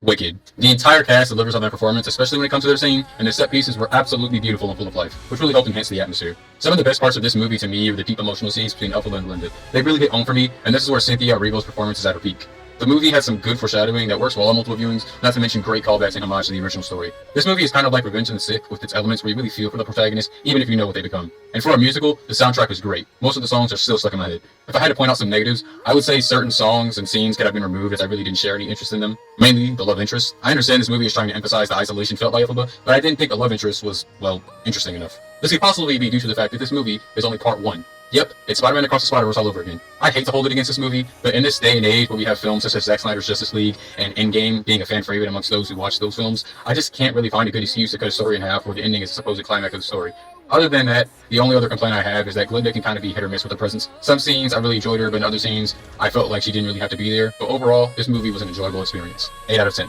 Wicked. The entire cast delivers on their performance, especially when it comes to their singing, and the set pieces were absolutely beautiful and full of life, which really helped enhance the atmosphere. Some of the best parts of this movie to me are the deep emotional scenes between Elphaba and Glinda. They really hit home for me, and this is where Cynthia Erivo's performance is at her peak. The movie has some good foreshadowing that works well on multiple viewings, not to mention great callbacks and homage to the original story. This movie is kind of like Revenge of the Sith, with its elements where you really feel for the protagonist, even if you know what they become. And for a musical, the soundtrack was great. Most of the songs are still stuck in my head. If I had to point out some negatives, I would say certain songs and scenes could have been removed as I really didn't share any interest in them. Mainly, the love interest. I understand this movie is trying to emphasize the isolation felt by Elphaba, but I didn't think the love interest was, well, interesting enough. This could possibly be due to the fact that this movie is only part 1. Yep, it's Spider-Man Across the Spider-Verse all over again. I hate to hold it against this movie, but in this day and age where we have films such as Zack Snyder's Justice League and Endgame being a fan favorite amongst those who watch those films, I just can't really find a good excuse to cut a story in half where the ending is the supposed climax of the story. Other than that, the only other complaint I have is that Glinda can kind of be hit or miss with her presence. Some scenes I really enjoyed her, but in other scenes I felt like she didn't really have to be there. But overall, this movie was an enjoyable experience. 8 out of 10.